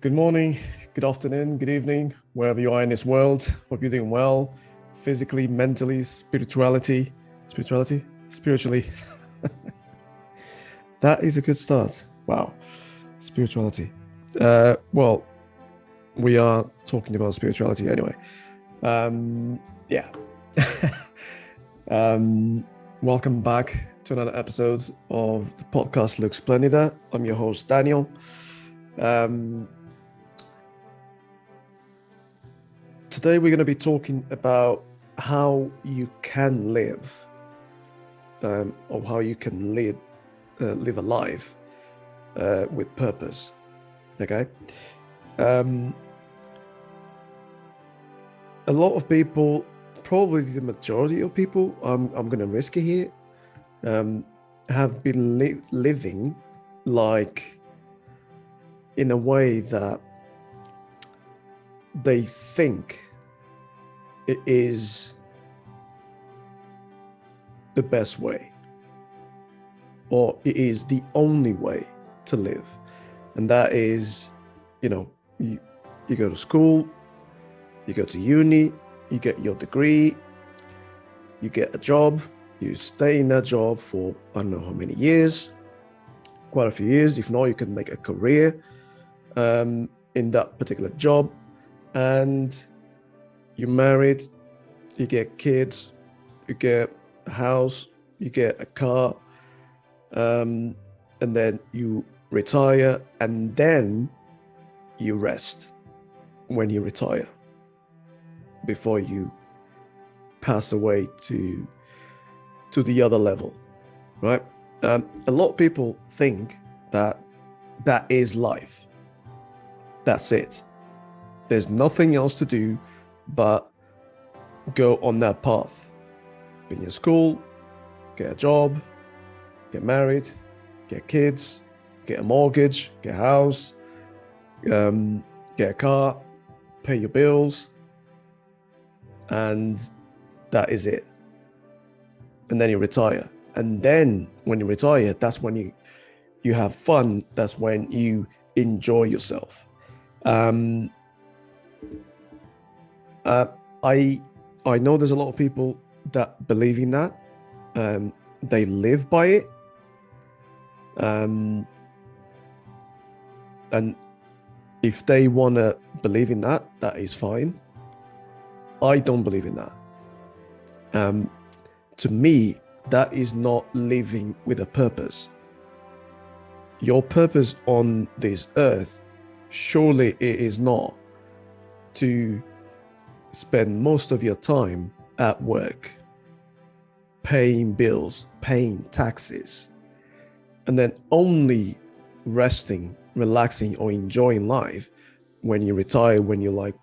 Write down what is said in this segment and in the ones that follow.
Good morning, good afternoon, good evening, wherever you are in this world. Hope you're doing well, physically, mentally, spiritually. That is a good start. Wow, spirituality. Well, we are talking about spirituality anyway. Yeah. Welcome back to another episode of the podcast Look Splendida. I'm your host, Daniel. Today we're going to be talking about how you can live, or how you can live a life with purpose. Okay. A lot of people, probably the majority of people, I'm going to risk it here, have been living like in a way that they think it is the best way, or it is the only way to live. And that is, you go to school, you go to uni, you get your degree, you get a job, you stay in that job for I don't know how many years, quite a few years. If not, you can make a career in that particular job, and you're married, you get kids, you get a house, you get a car, and then you retire, and then you rest when you retire before you pass away to the other level, right? A lot of people think that is life. That's it. There's nothing else to do but go on that path. Be in school, get a job, get married, get kids, get a mortgage, get a house, get a car, pay your bills, and that is it. And then you retire. And then when you retire, that's when you have fun. That's when you enjoy yourself. I know there's a lot of people that believe in that. They live by it. And if they want to believe in that, that is fine. I don't believe in that. To me, that is not living with a purpose. Your purpose on this earth, surely it is not to spend most of your time at work, paying bills, paying taxes, and then only resting, relaxing, or enjoying life when you retire, when you're like,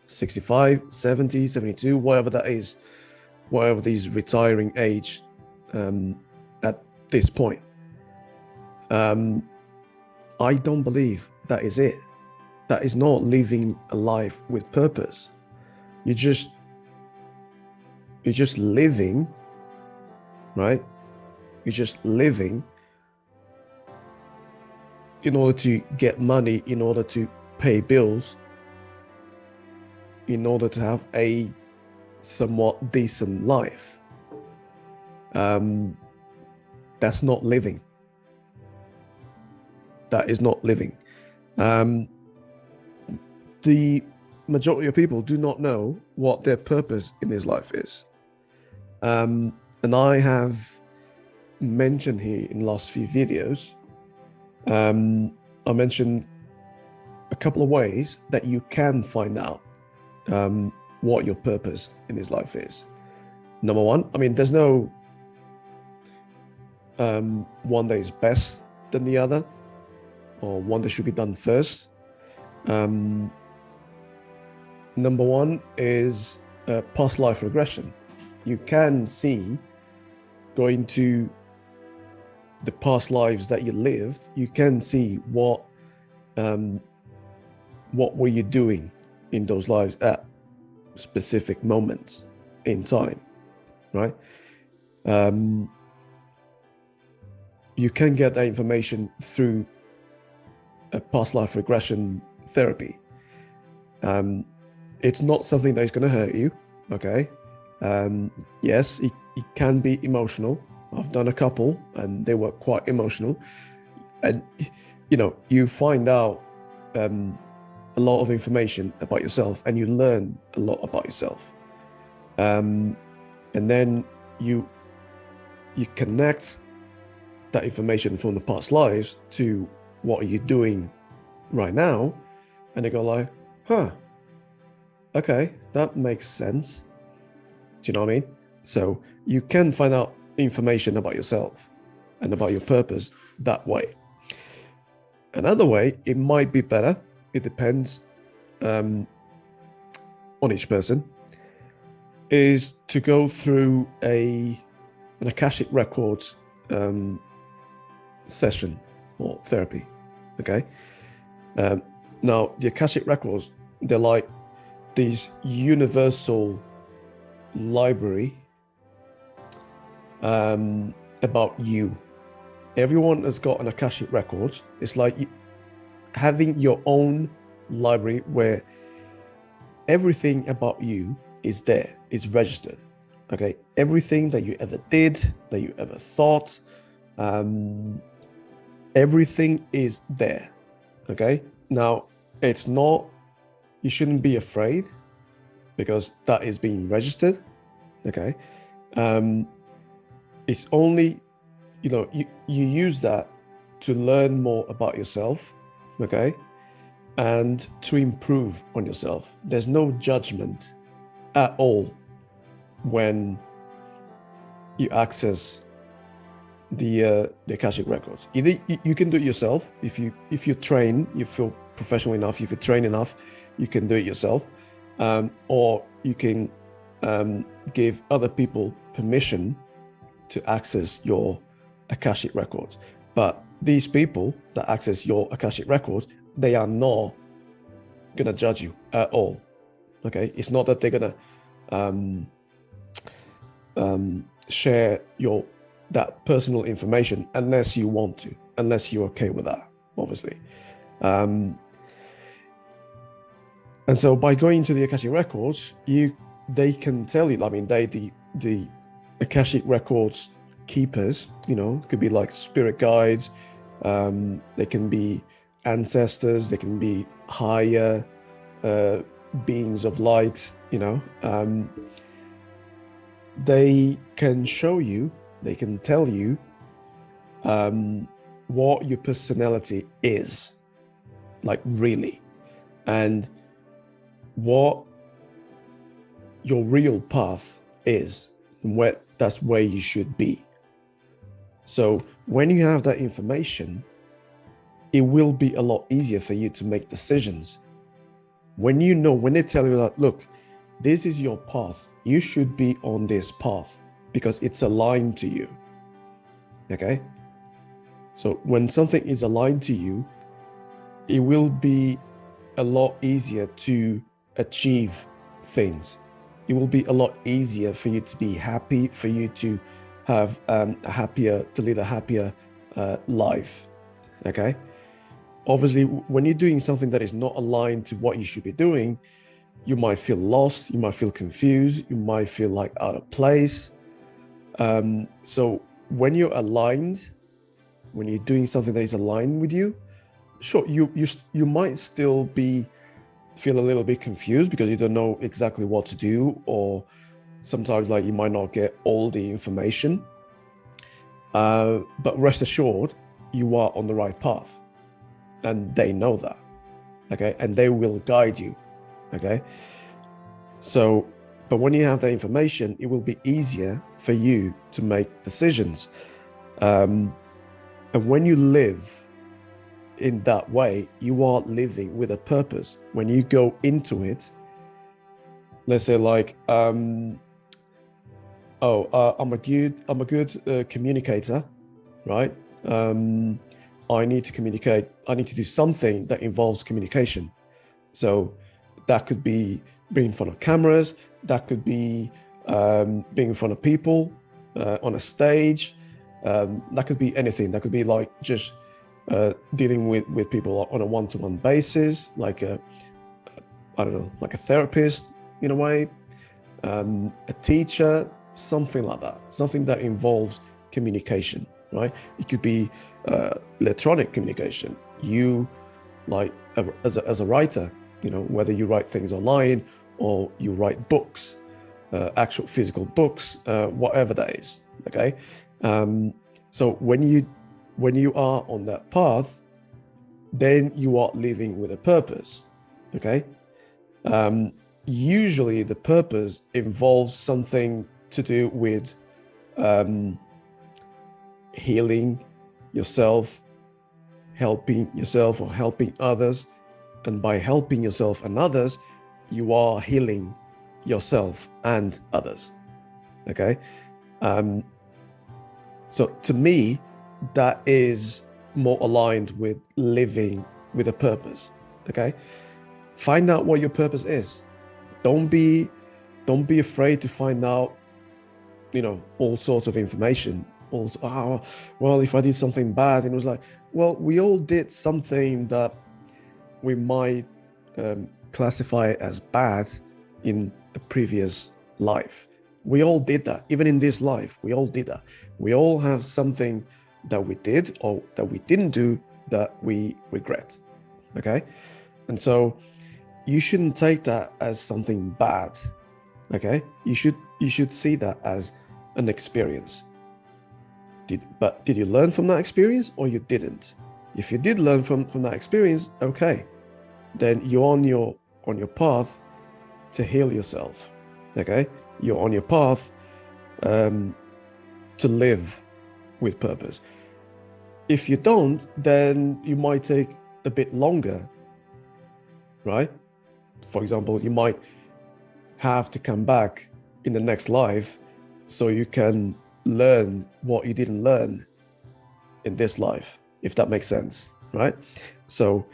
65, 70, 72, whatever that is, whatever this retiring age at this point. I don't believe that is it. That is not living a life with purpose. You're just living, right? You're just living in order to get money, in order to pay bills, in order to have a somewhat decent life. That's not living. That is not living. The majority of people do not know what their purpose in this life is. And I have mentioned here in the last few videos, I mentioned a couple of ways that you can find out what your purpose in this life is. Number one, there's no one that is best than the other, or one that should be done first. Number one is past life regression. You can see, going to the past lives that you lived, you can see what were you doing in those lives at specific moments in time, right? You can get that information through a past life regression therapy. It's not something that is going to hurt you. Okay. Yes, it can be emotional. I've done a couple and they were quite emotional. And, you find out a lot of information about yourself and you learn a lot about yourself. And then you connect that information from the past lives to what are you doing right now, and they go like, okay, that makes sense. Do you know what I mean? So you can find out information about yourself and about your purpose that way. Another way, it might be better, it depends on each person, is to go through an Akashic Records session or therapy. Okay. Now, the Akashic Records, they're like these universal library about you. Everyone has got an Akashic Records. It's like having your own library where everything about you is there, is registered. Okay. Everything that you ever did, that you ever thought, everything is there. Okay. Now, it's not, you shouldn't be afraid because that is being registered. Okay. It's only, you use that to learn more about yourself. Okay. And to improve on yourself. There's no judgment at all when you access the Akashic Records. Either you can do it yourself. If you train, you feel professional enough, if you train enough, you can do it yourself. Or you can give other people permission to access your Akashic Records. But these people that access your Akashic Records, they are not gonna judge you at all. Okay, it's not that they're gonna share that personal information unless you want to, unless you're okay with that, obviously. And so by going to the Akashic Records, they can tell you. I mean, the Akashic Records keepers, could be like spirit guides. They can be ancestors. They can be higher beings of light. They can show you. They can tell you what your personality is, like really, and what your real path is, and that's where you should be. So when you have that information, it will be a lot easier for you to make decisions. When they tell you that, look, this is your path, you should be on this path because it's aligned to you. Okay? So when something is aligned to you, it will be a lot easier to achieve things. It will be a lot easier for you to be happy, for you to have to lead a happier life. Okay? Obviously, when you're doing something that is not aligned to what you should be doing, you might feel lost, you might feel confused, you might feel like out of place. So when you're aligned, when you're doing something that is aligned with you, sure, you might still feel a little bit confused because you don't know exactly what to do, or sometimes like you might not get all the information. But rest assured, you are on the right path, and they know that. Okay, and they will guide you. Okay, so, but when you have that information, it will be easier for you to make decisions. And when you live in that way, you are living with a purpose. When you go into it, let's say like, I'm a good communicator, right? I need to communicate. I need to do something that involves communication. So that could be being in front of cameras. That could be being in front of people on a stage. That could be anything. That could be like just dealing with people on a one-to-one basis, like I don't know, like a therapist in a way, a teacher, something like that, something that involves communication, right? It could be electronic communication. You, like as a writer, whether you write things online or you write books, actual physical books, whatever that is. Okay, so when you are on that path, then you are living with a purpose. Okay, usually the purpose involves something to do with healing yourself, helping yourself or helping others. And by helping yourself and others, you are healing yourself and others. Okay. So to me, that is more aligned with living with a purpose. Okay. Find out what your purpose is. Don't be afraid to find out, all sorts of information. Also, well, if I did something bad, and it was like, well, we all did something that we might classify as bad in a previous life. We all did that. Even in this life, we all did that. We all have something that we did or that we didn't do that we regret. Okay. And so you shouldn't take that as something bad. Okay. You should see that as an experience. Did you learn from that experience or you didn't? If you did learn from that experience, okay, then you're on your path to heal yourself. Okay, you're on your path to live with purpose. If you don't, then you might take a bit longer, right? For example, you might have to come back in the next life so you can learn what you didn't learn in this life, if that makes sense, right? So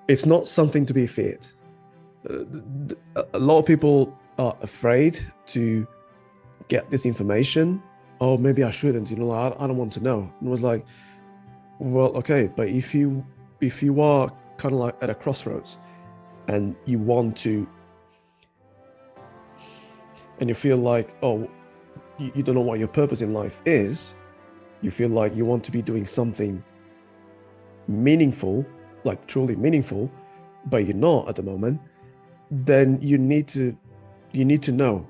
it's not something to be feared. A lot of people are afraid to get this information. Oh, maybe I shouldn't, I don't want to know. And it was like, well, okay, but if you are kind of like at a crossroads and you want to, and you feel like, oh, you don't know what your purpose in life is, you feel like you want to be doing something meaningful, like truly meaningful, but you're not at the moment, then you need to know.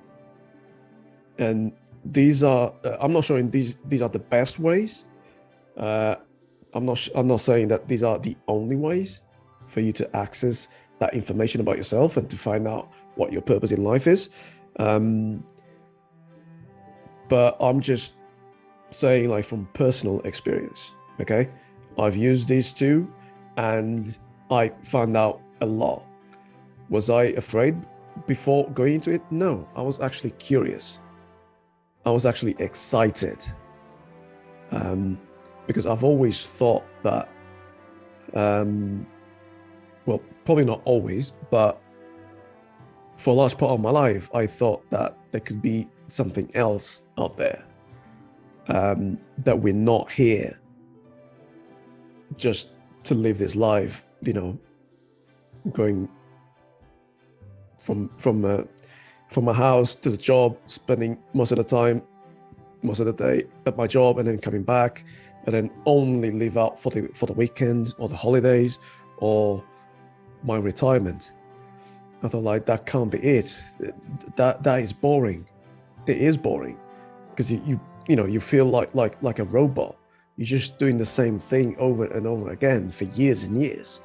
And these are, I'm not showing these are the best ways. I'm not saying that these are the only ways for you to access that information about yourself and to find out what your purpose in life is. But I'm just saying, like, from personal experience, okay? I've used these two and I found out a lot. Was I afraid before going into it? No, I was actually curious. I was actually excited. Because I've always thought that, well, probably not always, but for a large part of my life, I thought that there could be something else out there, that we're not here just to live this life, going from my house to the job, spending most of the day at my job, and then coming back, and then only leave out for the weekends or the holidays or my retirement. I thought, like, that can't be it. That is boring. It is boring because you feel like a robot. You're just doing the same thing over and over again for years and years.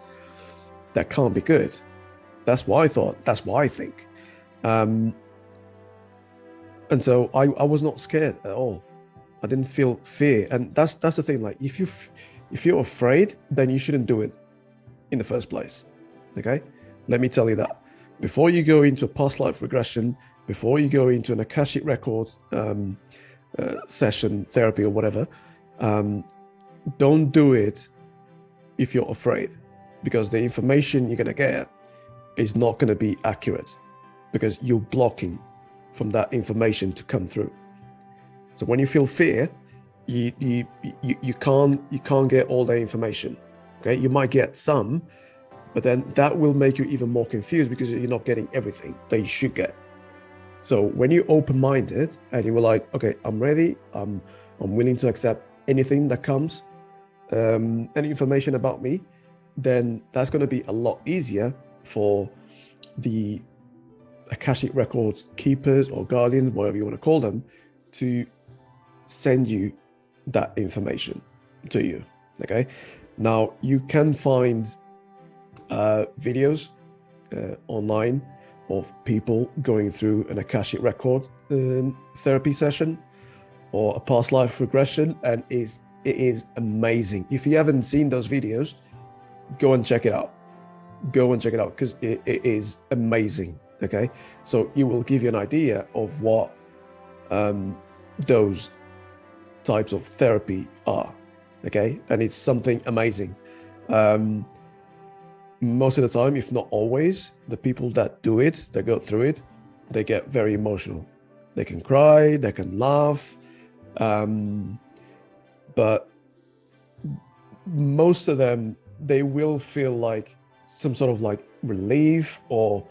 That can't be good. That's what I thought. That's what I think. And so I was not scared at all. I didn't feel fear. And that's the thing. Like, if you're afraid, then you shouldn't do it in the first place. Okay? Let me tell you that. Before you go into a past life regression, before you go into an Akashic record session, therapy or whatever, don't do it if you're afraid, because the information you're going to get is not going to be accurate because you're blocking from that information to come through. So when you feel fear, you can't get all the information. Okay, you might get some, but then that will make you even more confused because you're not getting everything that you should get. So when you're open-minded and you were like, okay, I'm ready, I'm willing to accept anything that comes, any information about me, then that's going to be a lot easier for the Akashic records keepers or guardians, whatever you want to call them, to send you that information to you. Okay, now you can find videos online of people going through an Akashic record therapy session or a past life regression, and it is amazing. If you haven't seen those videos, go and check it out. Go and check it out because it is amazing. Okay, so it will give you an idea of what those types of therapy are. Okay, and it's something amazing. Most of the time, if not always, the people that do it, that go through it, they get very emotional. They can cry, they can laugh, but most of them, they will feel like some sort of like relief or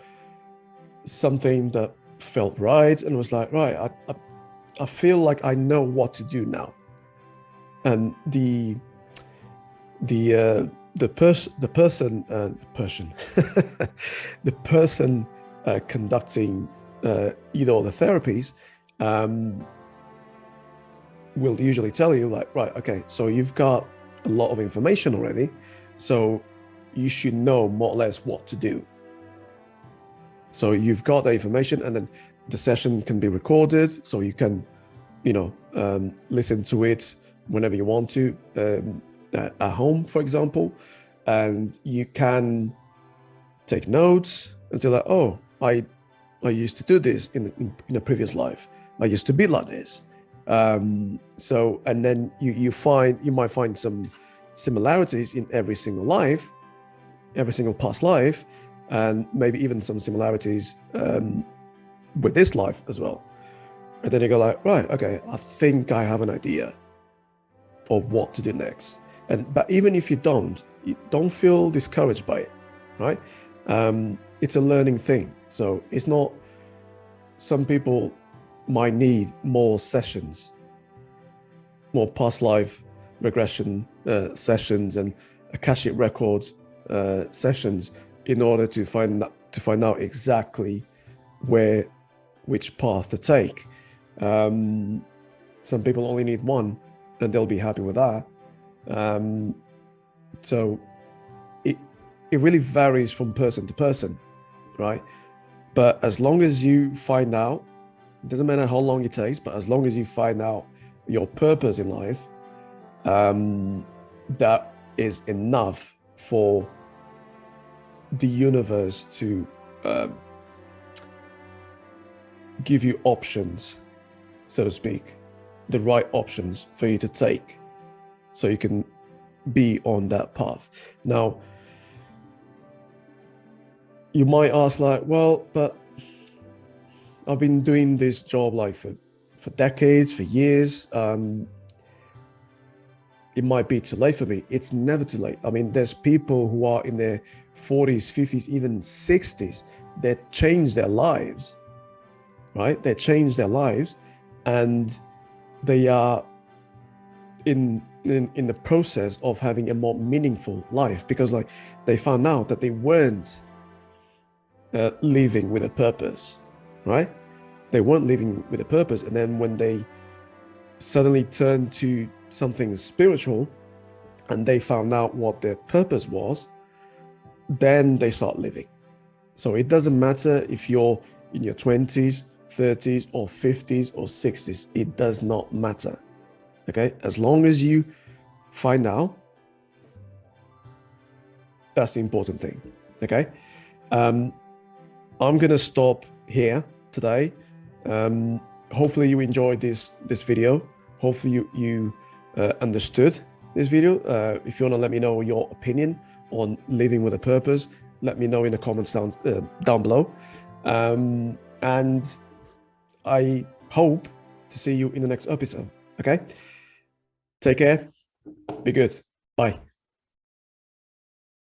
something that felt right and was like, right, I feel like I know what to do now. And the person conducting either of the therapies will usually tell you like, right, okay, so you've got a lot of information already, so you should know more or less what to do. So you've got the information, and then the session can be recorded, so you can, listen to it whenever you want to, at home, for example, and you can take notes and say like, oh, I used to do this in a previous life. I used to be like this. So, and then you might find some similarities in every single life, every single past life, and maybe even some similarities with this life as well. And then you go like, right, okay, I think I have an idea of what to do next. But even if you don't feel discouraged by it, right? It's a learning thing. So it's not, some people might need more sessions, more past life regression sessions and Akashic records sessions in order to find out exactly which path to take. Some people only need one and they'll be happy with that. So it really varies from person to person, right? But as long as you find out, it doesn't matter how long it takes, but as long as you find out your purpose in life, that is enough for the universe to give you options, so to speak, the right options for you to take so you can be on that path. Now, you might ask like, well, but I've been doing this job like for decades, for years. It might be too late for me. It's never too late. I mean, there's people who are in their 40s, 50s, even 60s that change their lives, right? They change their lives and they are in the process of having a more meaningful life because like they found out that they weren't living with a purpose, right? They weren't living with a purpose. And then when they suddenly turned to something spiritual and they found out what their purpose was, then they start living. So it doesn't matter if you're in your 20s, 30s, or 50s or 60s. It does not matter. Okay? As long as you find out, that's the important thing. Okay? I'm going to stop here today. Hopefully you enjoyed this video. Hopefully you understood this video. If you want to let me know your opinion on living with a purpose, let me know in the comments down below. And I hope to see you in the next episode. Okay? Take care. Be good. Bye.